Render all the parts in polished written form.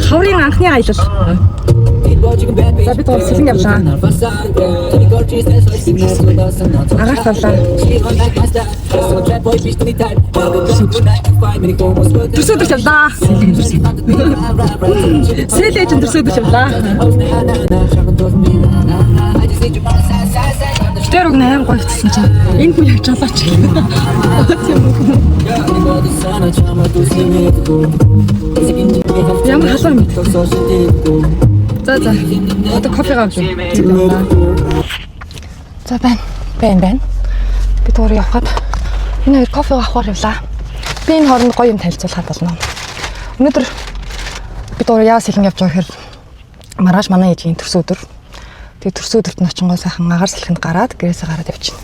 Хаврын анхны аялал. За бид гол сэлэн явлаа. Агаар сарлаа. Төрсөдөж явлаа. Сэлэж төрсөдөж явлаа. Тэр үг 8 гоёцсон чинь энэ хүн явж болооч. Ямар халуун юм. За. Одоо кофе авч. За байна. Би туур явхад энэ хоёр кофе авахар явлаа. Би энэ хооронд гоё юм танилцуулахад болно. Өнөөдөр би туур яа сэлэн явж байгаа хэрэг маргааш манай ээжийн төрсөн өдөр. Тэгээ төрсөн өдөрт нь очингоо сайхан агаар салхинд гараад гэрээсээ гараад явчихна.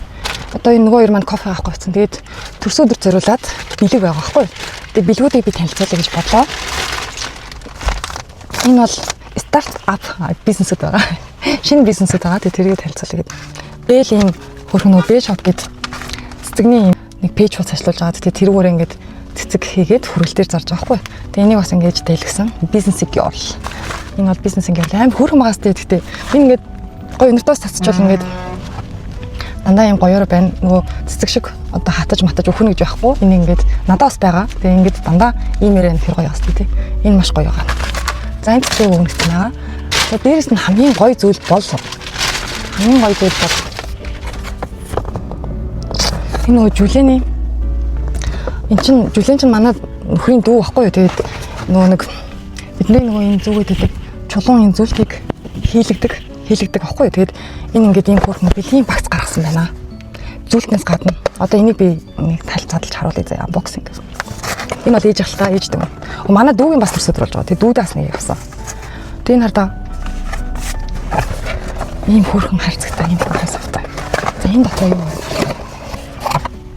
Одоо энэ нөгөө хоёр маань кофе авах гэсэн. Тэгээд төрсөн өдөр зориулаад бэлэг байгаа байхгүй. Тэгээд бэлгүүдийг би танилцуулъя гэж бодлоо. Энэ бол старт ап бизнесуд байгаа. Шинэ бизнесуд байгаа. Тэгээд тэрийг танилцуулъя гэдэг. Бэл ийм хөрхнөө Б-shop гэдэг цэцэгний нэг пэйж хуудас ажиллуулж байгаа. Тэгээд тэрүүгээр ингээд цэцэг хийгээд хүрэл дээр зарж байгаа байхгүй. Тэгээд энийг бас ингэж дэлгэсэн. Бизнесийг явуул. Энэ бол бизнесийг явуул. Аим хөрхөн магаас тэгээд би ингээд гоё өнөртөөс цацчвал ингээд дандаа юм гоёор байна. Нөгөө цэцэг шиг одоо хатаж матаж өхнө гэж байхгүй. Энэ ингээд надаас байгаа. Тэгээ ингээд дандаа иймэрэн тэр гоё ястай тий. Энэ маш гоё байгаа. За энэ цэцэг өгнөсөн байгаа. За дээрэс нь хамгийн гоё зүйл бол энэ нөгөө жүлээний жүлэн чинь манай нөхрийн дүү байхгүй юу. Тэгээд нөгөө нэг бидний нөгөө энэ зүгээд идэг чулуун энэ зүйлийг хийлэгдэг байхгүй юу. Тэгээд энэ ингээд ийм хөрхөн бэлгийн багц гаргасан байна. Зүйлтнээс гадна одоо энийг би нэг задлж харуулъя заяа unboxing. Энэ бол ээж ахалтаа ээж дээ. Манай дүүгийн бас төрсөд болж байгаа. Тэгээд дүүдээс нэг явсан. Тэгээд энэ хардаа ийм хөрхөн харцагтай ийм хасавтай. За энэ дотор юу вэ?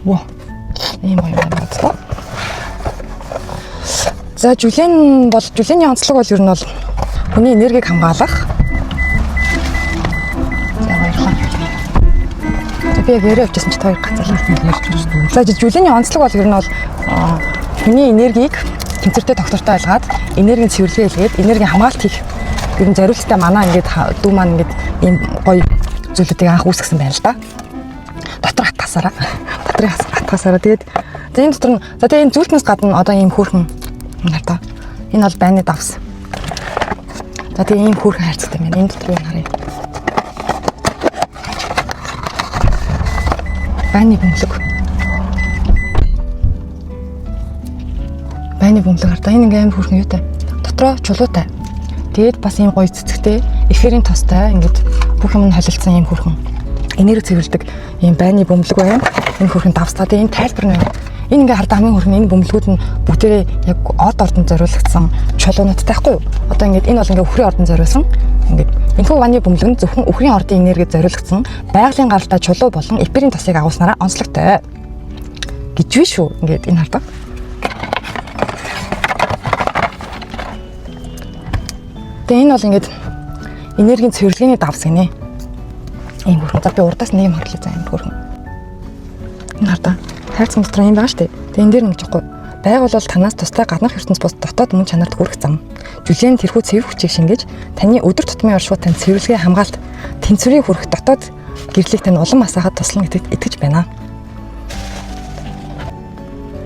Воо. Ийм юм байна гэдэг. За жүлээний онцлог бол ер нь бол хүний энергийг хамгаалах. Би яг ярив явчихсан чи хоёр гацаалаа ярьж байна. За жүлээний онцлог бол ер нь бол хүний энергийг тэнцвэртэй доктортой байлгаад энергийн цэвэрлэгээ хийгээд энергийн хамгаалалт хийх ер нь зориулттай манай ингээд дүү маань ингээд ийм гоё зүйлүүдийг анх үүсгэсэн байна л да. Доторх хатгасараа тэгээд энэ дотор нь за тэгээд энэ зүйлтнээс гадна одоо ийм хөөрхөн надаа энэ бол байны давс. За тэгээд ийм хөөрхөн хайрцагтай байна. Энэ дотор юу харъя. Байны бөмбөлөг хардаа энэ ингээм хөрхөн юутай. Дотроо чулуутай. Тэгээд бас ийм гоё цэцэгтэй, эфирийн тостой ингээд бүх юм нь холилдсон ийм хөрхөн. Энерги цэвэрлдэг ийм байны бөмбөлөг байна. Энэ хөрхөн давстаа тэгээд энэ тайлбар нь энэ ингээ хардаа хамгийн хөрхөн энэ бөмбөлгүүд нь бүгдээрээ яг од ордонд зориулагдсан чулуунуудтай байхгүй юу? Одоо ингээд энэ бол ингээ өхрийн ордонд зориулсан. Ингээд энэхүү ванны бөмбөлөг нь зөвхөн өхрийн ордын энергид зориулагдсан байгалийн гаралтай чулуу болон эфирийн тосыг агуулснараа онцлогтой гэж биш үү? Ингээд энэ хардаа. Тэгээ энэ бол ингээд энергийн цэвэрлэгээний давс гинэ. Ийм хөрхөн. За би урдаас нэг юм харлаа за энэ хөрхөн. Энэ хардаа хайрцаг дотор юм байгаа шүү дээ. Тэгээ энэ дээр нэг жоохгүй. Байгуул бол танаас тустай гаднах ертөнц бус дотоод мөн чанарт хүрэх зам. Жүлээн тэрхүү цэвэр хүчийг шингээж таны өдөр тутмын оршууд тань цэвэрлэгээ хамгаалт тэнцвэрийн хүрэх дотоод гэрлийг тань улам асаахад туслан итгэж байна.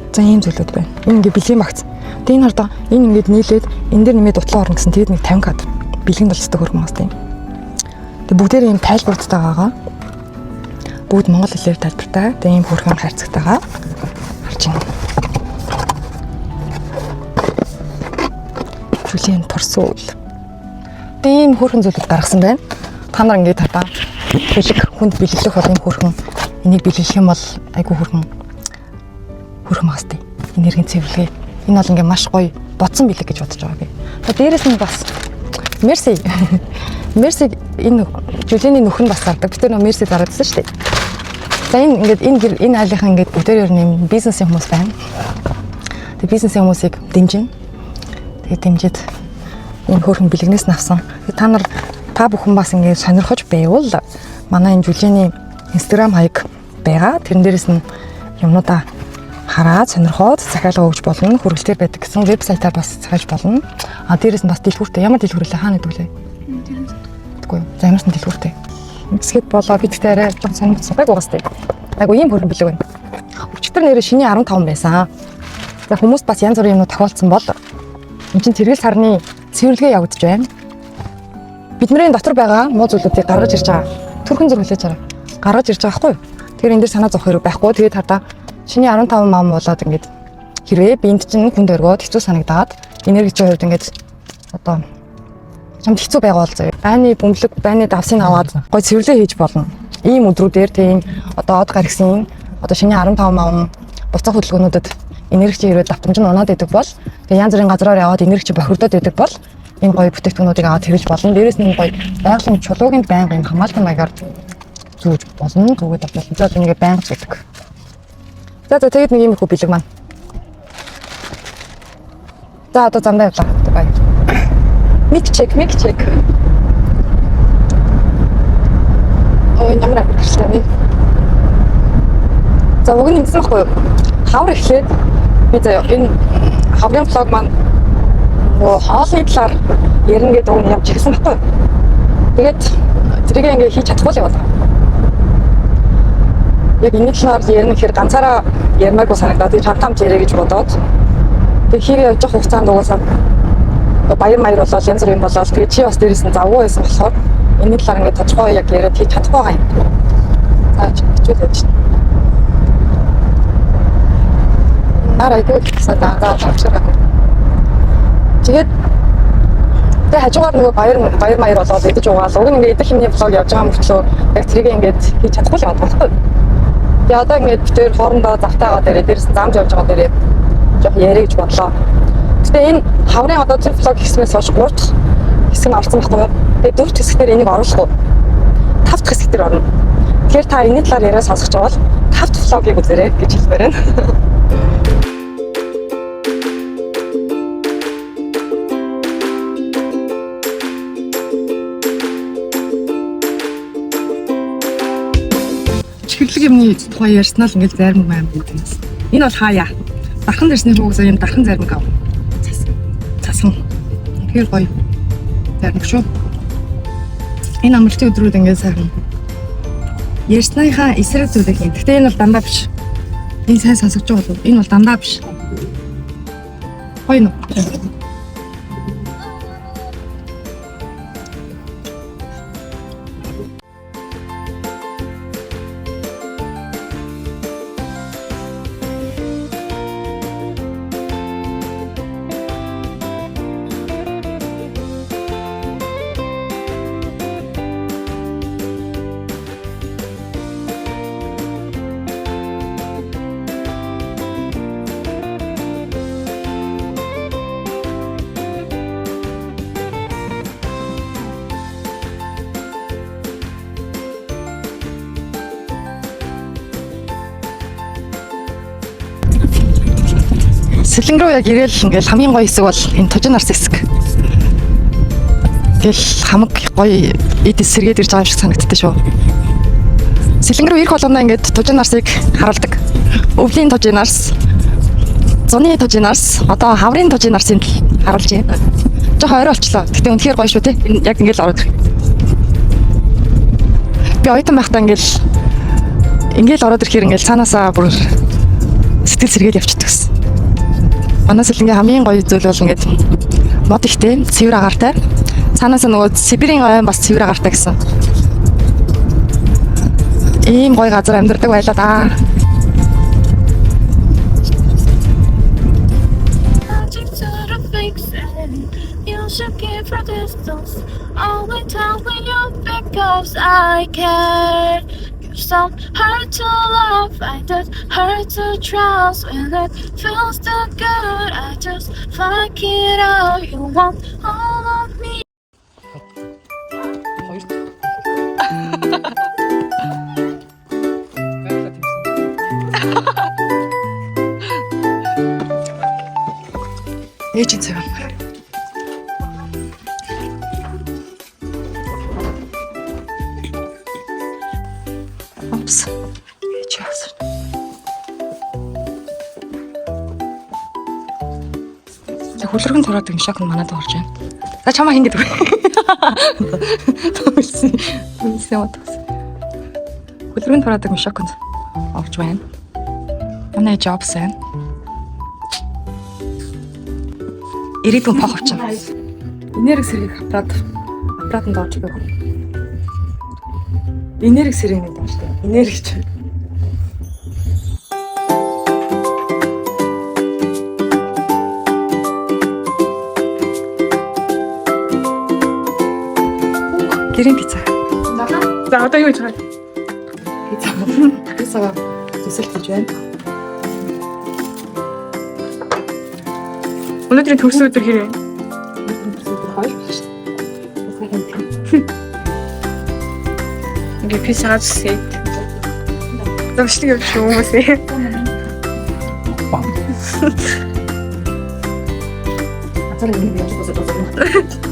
За ийм зүйлүүд байна. Энэ ингээ бэлгийн багц. Тэгээ энэ хардаа энэ ингээд нийлээд энэ дээр нэмээд дутлаа орно гэсэн тэгээд нэг 50 кад бэлгийн болцтой хөрмөн бас тийм. Тэгээ бүгдээр ийм тайлбартай байгаа. Бүгд монгол хэлээр тайлбартай. Тэгээ ийм хөрхөн хайрцагтайгаа харж байна. Жүлээн турсуул. Тэгээ ийм хөрхөн зүйлүүд гаргасан байна. Та нар ингээд хардаа бэлэг хүнд бэлэглэх бол ийм хөрхөн энийг бэлэглэх юм бол айгүй хөрхөн бастай. Энергийн цэвэрлэгээ. Энэ бол ингээ маш гоё бодсон бэлэг гэж бодож байгаа би. Дээрээс нь бас Мерси. Мерси энэ жүлээний нөхөр нь бас зардаг. Бид тэр Мерси зарагдсан шүү дээ. За энэ ингээд энэ айлынхан ингээд бүгдээр ер нь бизнесийн хүмүүс байна. Тэгээ бизнесийн хүмүүсийг дэмжинэ. Тэгээ дэмжиж энэ хөөрхөн бэлгнээс нь авсан. Та бүхэн бас ингээд сонирхож байвал манай энэ жүлээний Instagram хаяг байгаа. Тэрэн дээрээс нь юмнуудаа хараад сонирхоод захиалга өгч болно. Хүргэлтээр байдаг гэсэн вебсайтаар бас захиалж болно. Дээрээс нь бас дэлгүүртэй. Ямар дэлгүүрлээ хаана гэдэг вэ? Тэггүй юу. За ямарсан дэлгүүртэй. Хэсгэд болоо бидтэй арай сонирхсан байг угастай. Айгу ийм хөрөн бэлэг байна. Өчигдөр нэрээ шиний 15 байсан. За хүмүүс бас янз бүрийн юмнууд тохиолдсон бол энэ чинь тэргэл сарны цэвэрлэгээ явагдаж байна. Бидний дотор байгаа муу зүйлүүдийг гаргаж ирж байгаа. Төрхөн зур хүлээж аваа. Гаргаж ирж байгаа байхгүй юу? Тэгэхээр энэ дээр санаа зовх хэрэг байхгүй. Тэгээд хадаа шиний 15 мам болоод ингээд хэрвээ биед чинь хүнд өргөөд хэцүү санагдаад энергичийн хувьд ингээд одоо чамд хэцүү байгаа бол заяа. Байны бөмбөлөг, байны давсыг аваад гой цэвэрлээ хийж болно. Ийм өдрүүдээр тийм одоо од гаргасан одоо шиний 15 мам буцах хөдөлгөөнүүдэд энергич хэрэг давтамж нь унаад идэг бол тэгээ янз бүрийн газраар яваад энергич бохирдоод идэг бол энэ гоё бүтээгдэхүүнүүдийг аваад хэрэгж болно. Дээрээс нь гоё байгалийн чулуугийн байнгын хамгаалалтын маягаар зүүж болно. Түгээд авчихсан. За ингэ байнга зүүдэг. За тэгээд нэг юм их бэлэг маань. За одоо замдаа явлаа. Бай. Мик чек. Ой ямар амарчтай. За уг нь юмсан байхгүй юу? Хавар эхлээд би заяа энэ хаврын влог маань хоолны талаар ярина гэдэг үг явж ирсэн байхгүй юу? Тэгээд тэрийг ингээ хийж чадахгүй л яваа. Яг энэ талаар ярина гэхээр ганцаараа ярмаагүй санагдаад тийм хамт ярэ гэж бодоод тэг хийгээ явж явах хугацаанд угаасаа баяр маяр болоод янз бүр юм болоод тэгээ чи бас дээрээс нь завгүй байсан болохоор энэ талаар ингээ тодорхой яг яриад хийж чадахгүй байгаа юм. За хичээл явж байна. Арайгүй садаа тавчраа. Тэгээд хажуугаар нөгөө баяр маяр болоод идэж угаал. Уг нь ингээ идэх хэмнээ влог явж байгаа мөртлөө яг тэрийг ингээд хийж чадахгүй л байгаа байхгүй. Тэгээд одоо ингээд битээр хоорондоо завтаагаа дээрээ дээрээс замж явж байгаа дээрээ жоох яриа гэж бодлоо. Гэтэ энэ хаврын одоо тэр влог хийснээс хойш 3 дахь хэсэг нь орсон байхгүй. Тэгээд 4 дахь хэсгээр энийг оруулахгүй. 5 дахь хэсгээр орно. Тэгэхээр та энэ талаар яриа сонсож байгаа бол 5 дахь влогийг үзээрэй гэж хэлмээр байна. Чихэрлэг юмны тухай ярьснаа л ингээл зарим юм гэдэг юм. Энэ бол хаяа. Дархан дэрсний хөөс юм дархан зарим гав. Цасан. Тэр гоё. Зарим шүү. Энэ амралтын өдрүүд ингээд сайхан. Ярьсныхаа эсрэг зүйлийг хийн. Гэхдээ энэ бол дандаа биш. Энэ сайн сонсогч байгаа бол энэ бол дандаа биш. Гоё нөө. Сэлэн рүү яг ирээл ингээл хамгийн гоё хэсэг бол энэ тожин нарс хэсэг. Тэгэл хамаг гоё эд эсэргээд ирж байгаа юм шиг санагддаг шүү. Сэлэн рүү ирэх болгоно ингээд тожин нарсыг харуулдаг. Өвлийн тожин нарс, зуны тожин нарс, одоо хаврын тожин нарсыг харуулж байна. Жохо орой болчлоо. Гэтэ үнэхээр гоё шүү те. Яг ингээл ороод ирэх. Би ойтон байхдаа ингээл ороод ирэхээр ингээл цаанаасаа бүр сэтгэл сэргээд явчихдаг гэсэн. Манай сэлэнгийн хамгийн гоё зүйл бол ингээд мод ихтэй, цэвэр агаартай. Цаанаас нөгөө Сибирийн ойн бас цэвэр агаартай гэсэн. Ийм гоё газар амьдардаг байлаа да. Some hard to love, I just hard to trust. When it feels too good, I just fuck it out. You want all of me. Ээжийн цэвэр. Опс. Ээж яасан. хөлөргөн тураад байгаа шок нь манад орж байна. За чамаа хин гэдэг вэ? Хөлөргөн тураад байгаа шок нь орж байна. Манай job сайн. Ирээдүйн пах авчаа. Энерги сэргийг аппаратанд орж байгаа. Энерги сэргийг нэг доош. Энерги ч. Гэрийн пицца. За одоо юу хийж байгаа? Пиццага төсөлж байна. Өнөөдрийн төгс өдөр хэрэг? Ингээ пиццага зүсээд. Зовшлог явж хүмүүс ээ. Атар ингэ явж байгаа.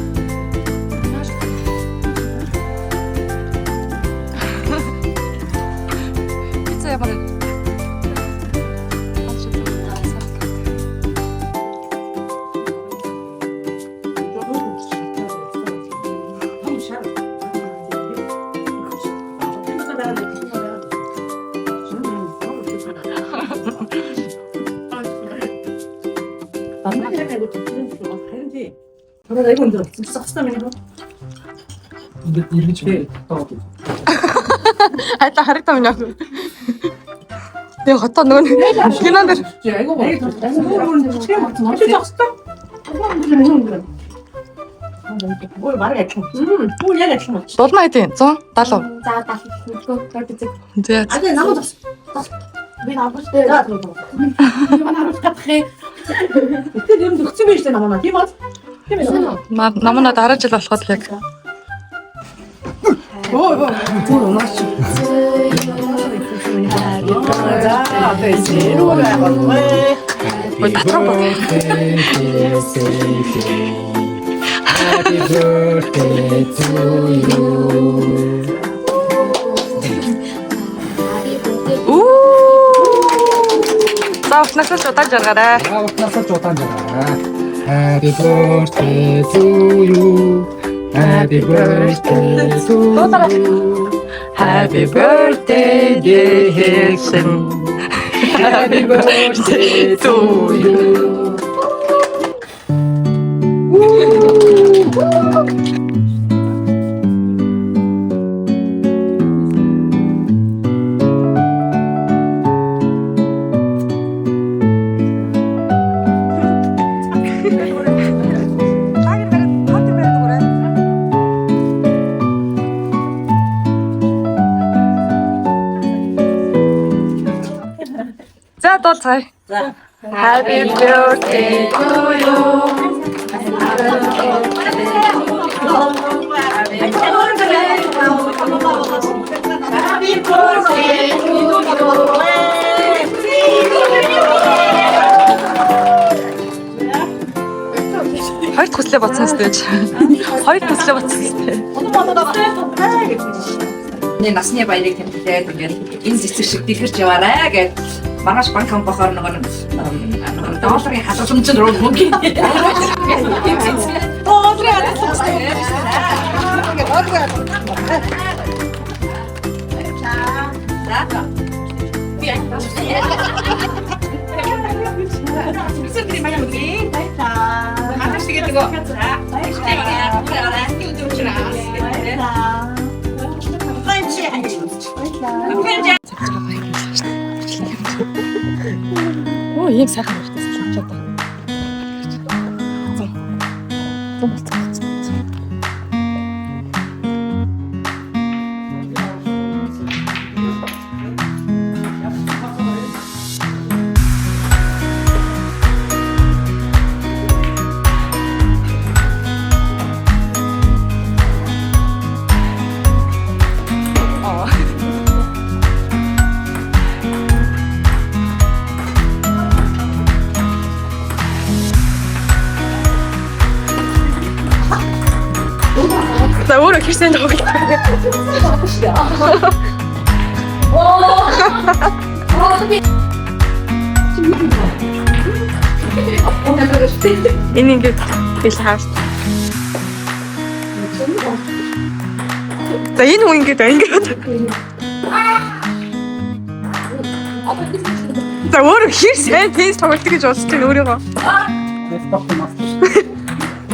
Айта харагдав юм яг. Тэгээ хотоо нөгөө кинон дээр ой марга адилхан. Бүр яг адилхан. дулмаа хэдийн 170. За 70. За. А тэгээ намайг бас. Би авчихсан. За тийм. Манай авчихсан. Тэр юм өгсөн байж таа намайг. Тийм бол. Тийм ээ. Намаа дараа жил болоход л яг. Ой. Түр унаач. За тэгээ рүүгээ болвээ. Ой татраа бод. Happy birthday to you. Заавснаас удаан жаргаарай. Авахнасаа удаан жаргаарай. Happy birthday to you. Happy birthday to you. Happy birthday dear Hilson. Happy birthday to you. За дуулцгаая. За. Happy birthday to you. Хоёр төслөө бодсон сте. Хоёр төслөө бодсон сте. Нэг насны баярыг тэмдэглээд ингээд энэ зэцэг шиг дэлгэрч яваарай гэж маргааш банк бохоор нөгөө долларын хадгаламж руу мөнгө. Оо ийм сайхан болчихсон ч одоо. За өөрөө хэрсэн жоо. Энэ ингээд бил хаас. За энэ хүн ингээд За өөр хэр сайн теннис тоглолт гэж бодож байна өөрийгөө.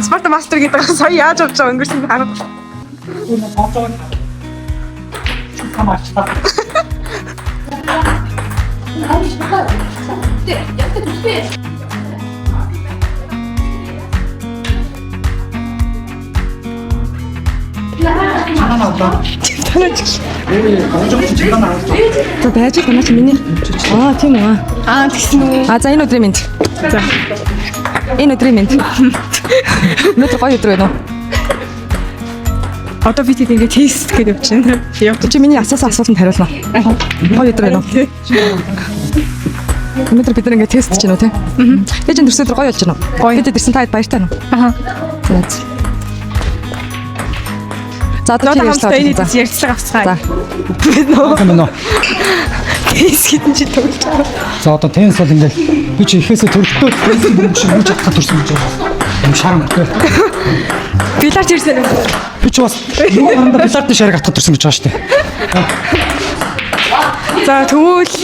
Спорт мастер гэдэг нь сая яаж авч байгаа өнгөрсөн харах. За байж байгаа ч миний. Тийм үү. Тэгсэн үү. За энэ өдрийн мэнд. За. Энэ өдрийн мэнд. Өнөөдөр гоё өдөр байна уу? Одоо бид ингэ тест гэж явчихна. Чи миний асуусан асуултанд хариулна. Гоё өдөр байна уу? Өнөөдөр бид ингэ тест хийж байна уу те? Ээж энэ төрсөөр гоё болж байна уу? Гоё. Бид ирсэн таад баяртай байна уу? За одоо хамтдаа энэ ярьцлага авцгаа. Нөө. Теннис хитэн чи тоглож байгаа. За одоо теннис бол ингээл би чи ихээсээ төрөлтөө теннис шиг үүж чадхад төрсөн гэж байна. Юм шарам гэв. Билард ирсэн үү? Би ч бас юу гаранда билардын шарыг атгах төрсөн гэж байгаа шүү дээ. За тэгвэл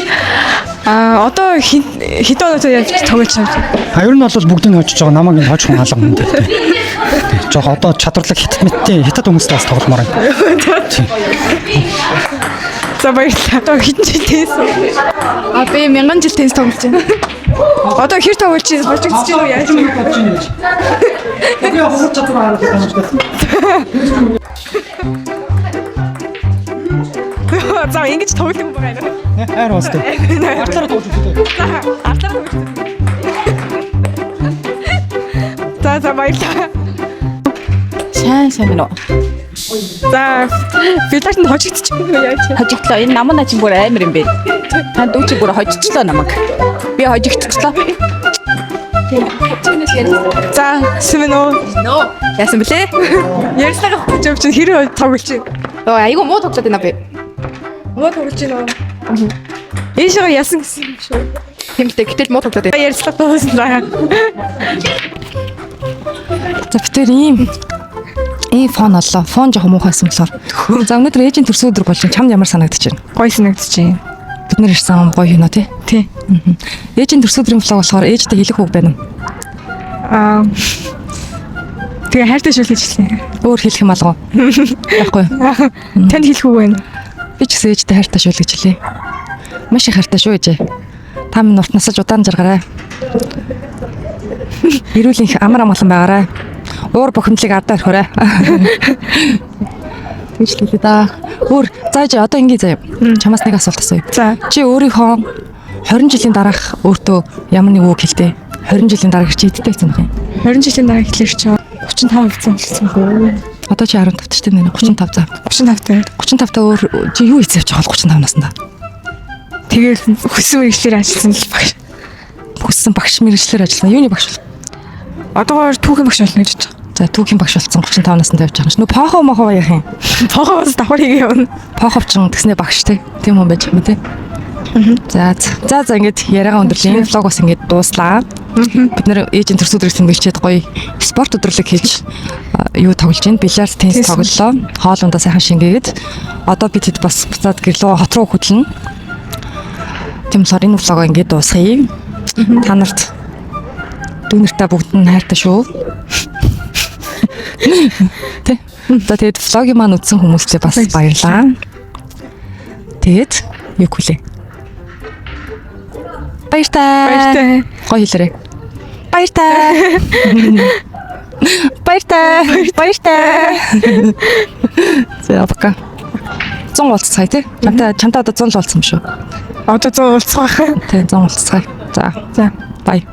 одоо хэд оноо яаж тоглож байгаа? Ер нь бол бүгдийг хожиж байгаа намайг энэ хожих хүн алга юм дээ. Жог одоо чадварлаг хятад хүмүүстэй бас тогломоор байна. За баярлалаа. Одоо хэдэн жил теннис? Би 1000 жил теннис тоглож байна. Одоо хэр тоглож чинь хожигдож чинь үү яаж юм бодож байна гэж. Би хожиж чадвар харах юм шиг байна. За ингэж тоглох юм байна. Хайр бастай. Артаар тоглож үзлээ. Артаар тоглож. За баярлалаа. сайн байна уу? За билдартанд хожигдчих юм яаж? Хожигдлоо. Энэ намын ажин бүр амар юм бэ. Танд үчи бүр хожигдлоо намайг. Би хожигдчихлоо. За сэмнэ нөө. Яасан блэ? Ярьсаага хож явж чинь хэрэг тоглож чинь. Айгу муу тоглоод байна би. Муу тоглож чинь нөө. Энэ шиг яасан гэсэн юм шүү. Тэмтэй гэтэл муу тоглоод байна. Ярьсаага тоосон заа. За битэр ийм фон оллоо. Фон жоохон муухайсан болохоор. За өнөөдөр ээжийн төрсөн өдөр болж чамд ямар санагдаж байна? Гоё санагдаж байна. Бид нэр ирсэн гоё юм аа тий. Тий. Ээжийн төрсөн өдрийн влог болохоор ээжтэй хэлэх үг байна уу? Тэгээ хайртай шүү гэж хэлсэн. Өөр хэлэх юм алгаа. Яахгүй. Танд хэлэх үг байна. Би ч гэсэн ээжтэй хайртай шүү гэж хэлээ. Маш их хайртай шүү ээжээ. Та минь урт насаж удаан жаргаарай. Эрүүл их амар амгалан байгаарай. Уур бухимдлыг ардаа орхиорой. Тэгж хэлээ да. Өөр зааж одоо ингэ заяа. Чамаас нэг асуулт асууя. За. Чи өөрийнхөө 20 жилийн дараах өөртөө ямар нэг үг хэлдэ. 20 жилийн дараа чи хэдтэй байсан бэ? 20 жилийн дараа хэлэхэр чи 35% болсон хөө. Одоо чи 15 ч тийм нэ 35 за. 35 та өөр чи юу хийцээвч байгаа 35 наснда. Тэгэл хүссэн мэрэгчлэр ажилласан л багш. Хүссэн багш мэрэгчлэр ажилласан. Юуны багш вэ? Одоогоор түүхийн багш болно гэж байна. За түүхийн багш болсон 35 наснда явж байгаа юм. Нөө похоо мохоо яах юм? Похоос давхар хийгээ явна. Поховчин гэснээр багш тийм хүн байж байгаа юм тий. За ингэж яриагаа өндөрлөлийн влог бас ингэж дууслаа. Бид нэр ээжийн төрс өдрийг тэмдэглчихэд гоё спорт өдрөлөг хийж юу тоглож байна. Бильярд, теннис тоглолоо. Хоолундаа сайхан шингээгээд одоо бид хэд бас буцаад гэрлөө хот руу хөдлөнө. Тийм болохоор энэ влогоо ингэж дуусгая. Та нарт дүүнэртээ бүгд нь хайртай шүү. Тэ. За тэгээд влогийн маань үзсэн хүмүүстээ бас баярлалаа. Тэгээд юу хүлээ? Баяртай. Гоё хэлээрэй. Баяртай. За бака. 100 уулзцай тий. Чамтай одоо 100 л уулзсан юм шүү. Одоо 100 уулзцай. Тий 100 уулзцай. За. Бай.